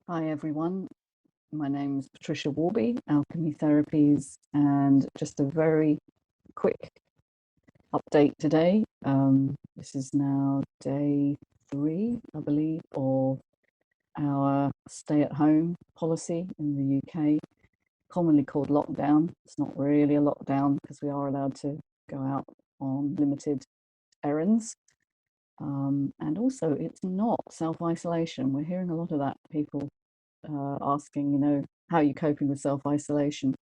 Hi everyone, my name is Patricia Worby Alchemy Therapies, and just a very quick update today. This is now day 3, I believe, of our stay-at-home policy in the UK, commonly called lockdown. It's not really a lockdown because we are allowed to go out on limited errands. And also, it's not self-isolation. We're hearing a lot of that, people asking, how are you coping with self-isolation?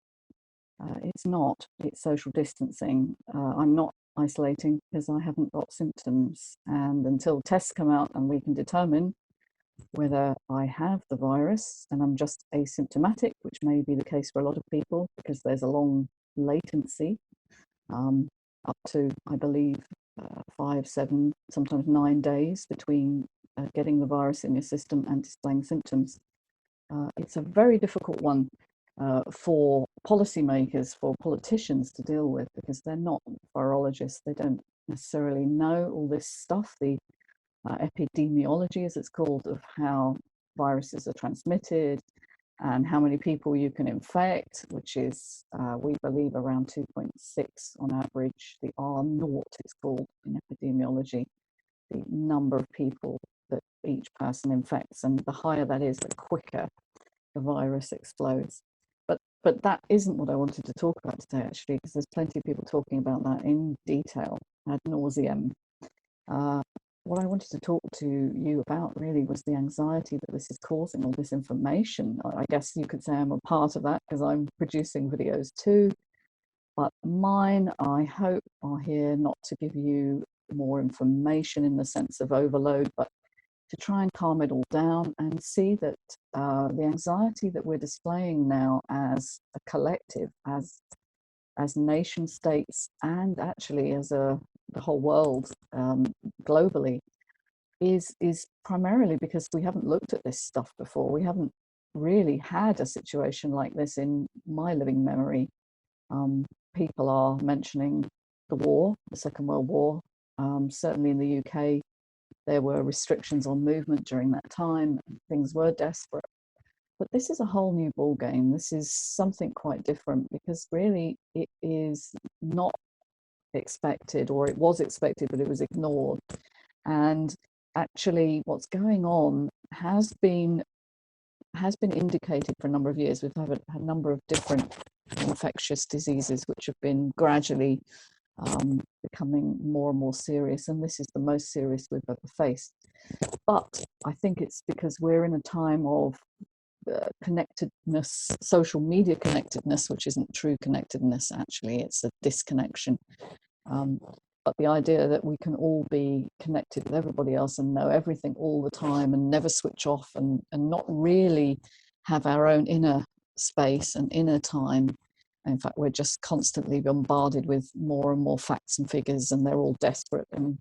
It's not, it's social distancing. I'm not isolating because I haven't got symptoms. And until tests come out and we can determine whether I have the virus and I'm just asymptomatic, which may be the case for a lot of people because there's a long latency, up to, I believe, 5, 7, sometimes 9 days between getting the virus in your system and displaying symptoms. It's a very difficult one for policymakers, for politicians to deal with, because they're not virologists. They don't necessarily know all this stuff, the epidemiology, as it's called, of how viruses are transmitted and how many people you can infect, which is, we believe, around 2.6 on average. The R0, it's called in epidemiology, the number of people that each person infects, and the higher that is, the quicker the virus explodes. But that isn't what I wanted to talk about today, actually, because there's plenty of people talking about that in detail, ad nauseum. What I wanted to talk to you about really was the anxiety that this is causing, all this information. I guess you could say I'm a part of that because I'm producing videos too. But mine, I hope, are here not to give you more information in the sense of overload, but to try and calm it all down and see that the anxiety that we're displaying now as a collective, as nation states, and actually as the whole world globally, is primarily because we haven't looked at this stuff before. We haven't really had a situation like this in my living memory. People are mentioning the war, the Second World War. Certainly in the UK, there were restrictions on movement during that time. Things were desperate. But this is a whole new ballgame. This is something quite different because really it is not expected, or it was expected, but it was ignored. And actually what's going on has been indicated for a number of years. We've had a number of different infectious diseases which have been gradually becoming more and more serious, and this is the most serious we've ever faced. But I think it's because we're in a time of connectedness, social media connectedness, which isn't true connectedness, actually, it's a disconnection. But the idea that we can all be connected with everybody else and know everything all the time and never switch off and not really have our own inner space and inner time. In fact, we're just constantly bombarded with more and more facts and figures, and they're all desperate and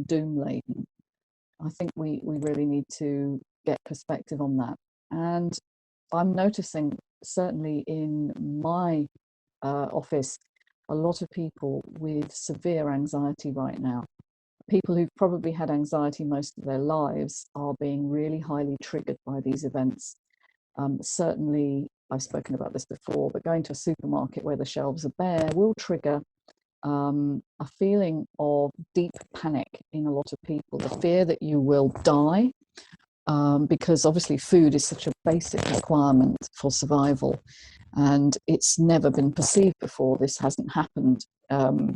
doom-laden. I think we really need to get perspective on that. And I'm noticing, certainly in my office, a lot of people with severe anxiety right now. People who've probably had anxiety most of their lives are being really highly triggered by these events. Certainly, I've spoken about this before, but going to a supermarket where the shelves are bare will trigger a feeling of deep panic in a lot of people, the fear that you will die, because obviously food is such a basic requirement for survival, and it's never been perceived before. This hasn't happened.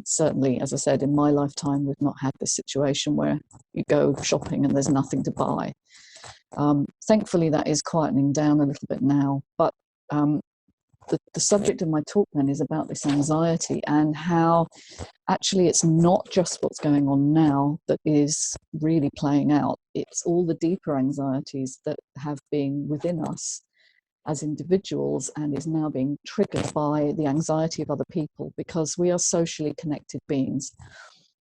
Certainly, as I said, in my lifetime, we've not had this situation where you go shopping and there's nothing to buy. Thankfully, that is quietening down a little bit now, but the subject of my talk then is about this anxiety and how actually it's not just what's going on now that is really playing out. It's all the deeper anxieties that have been within us as individuals and is now being triggered by the anxiety of other people, because we are socially connected beings.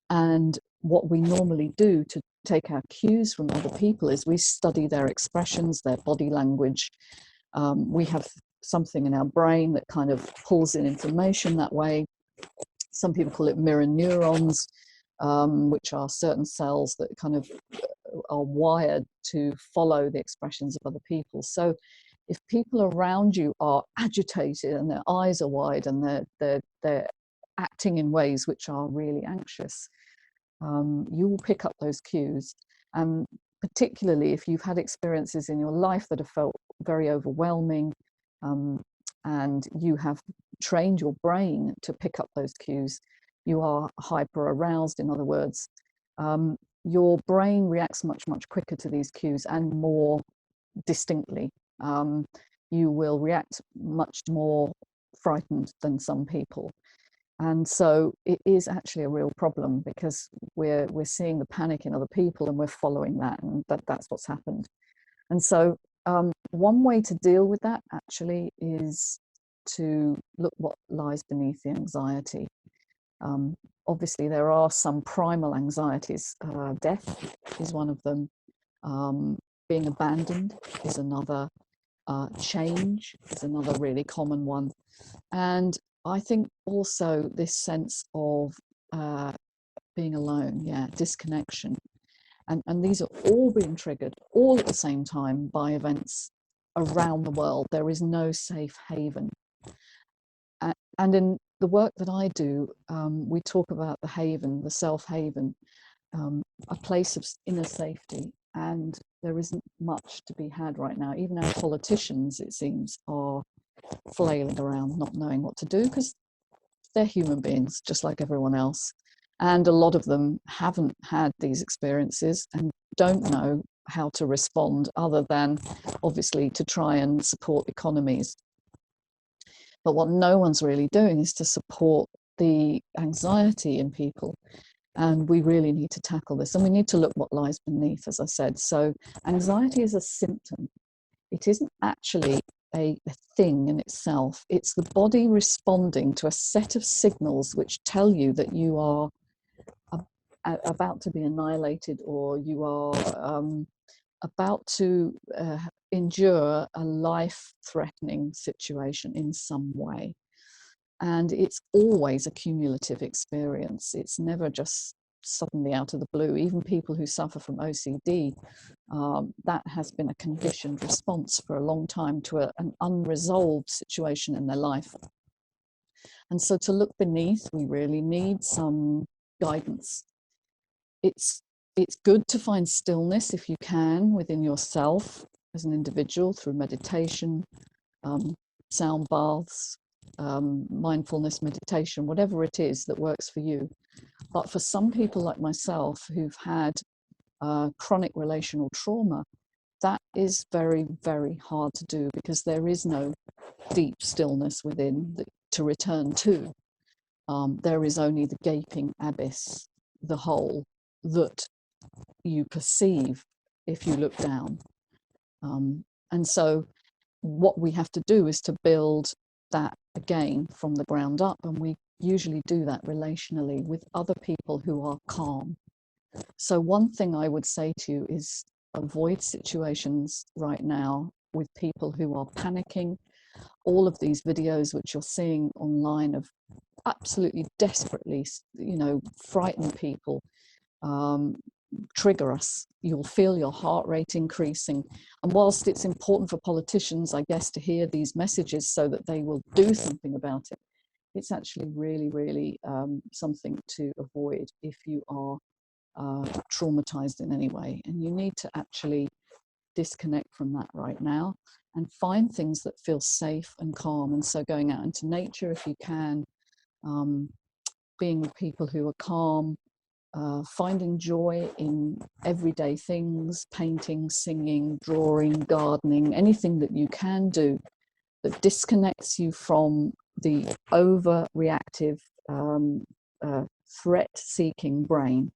And what we normally do to take our cues from other people is we study their expressions, their body language. We have something in our brain that kind of pulls in information that way. Some people call it mirror neurons, which are certain cells that kind of are wired to follow the expressions of other people. So if people around you are agitated and their eyes are wide and they're acting in ways which are really anxious, you will pick up those cues. And particularly if you've had experiences in your life that have felt very overwhelming, and you have trained your brain to pick up those cues, you are hyper aroused, in other words, your brain reacts much quicker to these cues and more distinctly. You will react much more frightened than some people. And so it is actually a real problem, because we're seeing the panic in other people and we're following that, and that's what's happened. And so one way to deal with that actually is to look what lies beneath the anxiety. Obviously, there are some primal anxieties. Death is one of them. Being abandoned is another. Change is another really common one. And I think also this sense of being alone, disconnection. And these are all being triggered all at the same time by events around the world. There is no safe haven. And in the work that I do, we talk about the haven, the self-haven, a place of inner safety. And there isn't much to be had right now. Even our politicians, it seems, are flailing around, not knowing what to do, because they're human beings, just like everyone else. And a lot of them haven't had these experiences and don't know how to respond, other than obviously to try and support economies. But what no one's really doing is to support the anxiety in people. And we really need to tackle this. And we need to look what lies beneath, as I said. So anxiety is a symptom. It isn't actually a thing in itself. It's the body responding to a set of signals which tell you that you are about to be annihilated, or you are about to endure a life-threatening situation in some way. And it's always a cumulative experience. It's never just suddenly out of the blue. Even people who suffer from OCD, that has been a conditioned response for a long time to an unresolved situation in their life. And so to look beneath, we really need some guidance. It's good to find stillness, if you can, within yourself as an individual, through meditation, sound baths, mindfulness meditation, whatever it is that works for you. But for some people like myself who've had chronic relational trauma, that is very, very hard to do, because there is no deep stillness within to return to. There is only the gaping abyss, the hole that you perceive if you look down. And so what we have to do is to build that again from the ground up, and we usually do that relationally with other people who are calm. So one thing I would say to you is avoid situations right now with people who are panicking. All of these videos which you're seeing online of absolutely desperately, frightened people, trigger us. You'll feel your heart rate increasing. And whilst it's important for politicians, I guess, to hear these messages so that they will do something about it, it's actually really, really something to avoid if you are traumatized in any way. And you need to actually disconnect from that right now and find things that feel safe and calm. And so going out into nature if you can, being with people who are calm, finding joy in everyday things, painting, singing, drawing, gardening, anything that you can do that disconnects you from the overreactive, threat-seeking brain.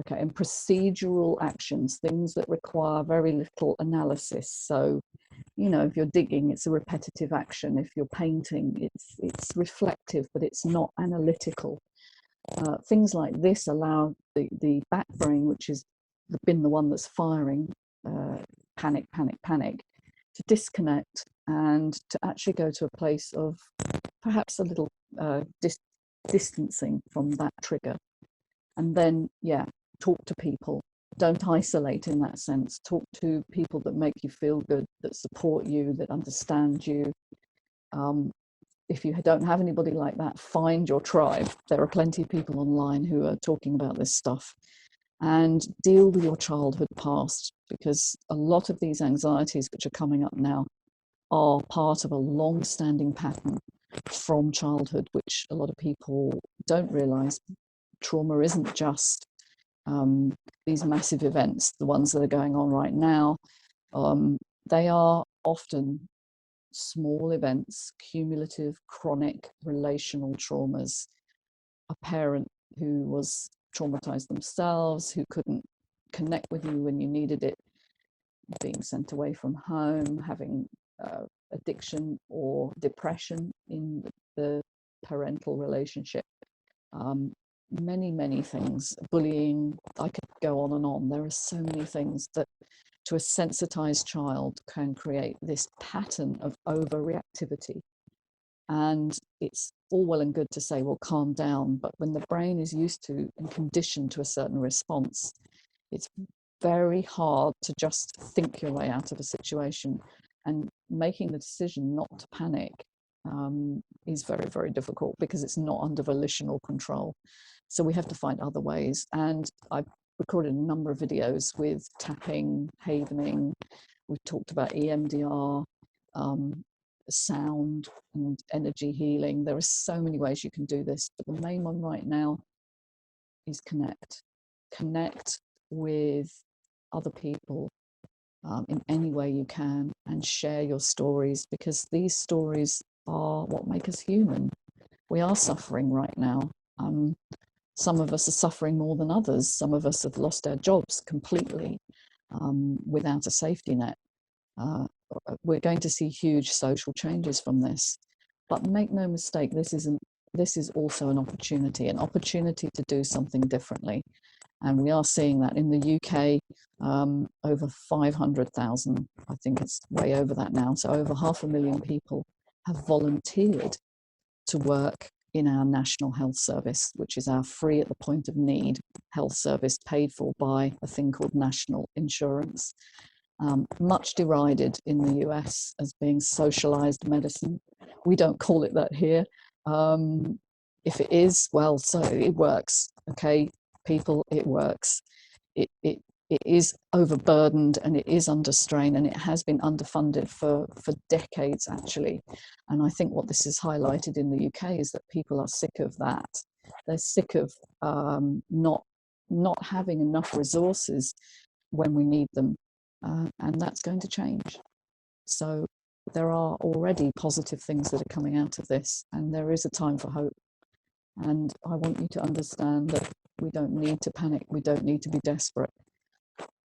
Okay, and procedural actions, things that require very little analysis. So, if you're digging, it's a repetitive action. If you're painting, it's reflective, but it's not analytical. Things like this allow the back brain, which has been the one that's firing panic, to disconnect and to actually go to a place of perhaps a little distancing from that trigger. And then, talk to people, don't isolate in that sense. Talk to people that make you feel good, that support you, that understand you. If you don't have anybody like that, find your tribe. There are plenty of people online who are talking about this stuff. And deal with your childhood past, because a lot of these anxieties which are coming up now are part of a long-standing pattern from childhood, which a lot of people don't realize. Trauma isn't just these massive events, the ones that are going on right now. They are often small events, cumulative, chronic, relational traumas. A parent who was traumatized themselves, who couldn't connect with you when you needed it, being sent away from home, having addiction or depression in the parental relationship. Many things, bullying, I could go on and on. There are so many things that to a sensitized child can create this pattern of overreactivity. And it's all well and good to say, well, calm down. But when the brain is used to and conditioned to a certain response, it's very hard to just think your way out of a situation. And making the decision not to panic is very difficult, because it's not under volitional control. So we have to find other ways. And I've recorded a number of videos with tapping, havening. We've talked about EMDR, sound and energy healing. There are so many ways you can do this, but the main one right now is connect with other people in any way you can, and share your stories, because these stories are what make us human. We are suffering right now. Some of us are suffering more than others. Some of us have lost our jobs completely without a safety net. We're going to see huge social changes from this. But make no mistake, this is also an opportunity to do something differently. And we are seeing that in the UK, over 500,000, I think it's way over that now. So over 500,000 people have volunteered to work in our National Health Service, which is our free at the point of need health service, paid for by a thing called national insurance. Much derided in the US as being socialized medicine. We don't call it that here. If it is, well, so it works. Okay, people, it works. It is overburdened, and it is under strain, and it has been underfunded for decades, actually. And I think what this is highlighted in the UK is that people are sick of that. They're sick of not having enough resources when we need them. And that's going to change. So there are already positive things that are coming out of this, and there is a time for hope. And I want you to understand that we don't need to panic. We don't need to be desperate.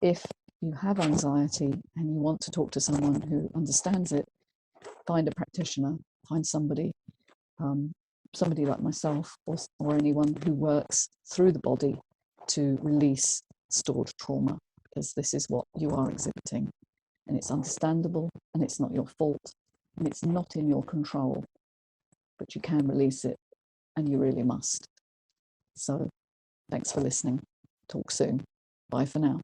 If you have anxiety and you want to talk to someone who understands it, find a practitioner, find somebody like myself, or anyone who works through the body to release stored trauma, because this is what you are exhibiting. And it's understandable, and it's not your fault, and it's not in your control, but you can release it, and you really must. So thanks for listening. Talk soon. Bye for now.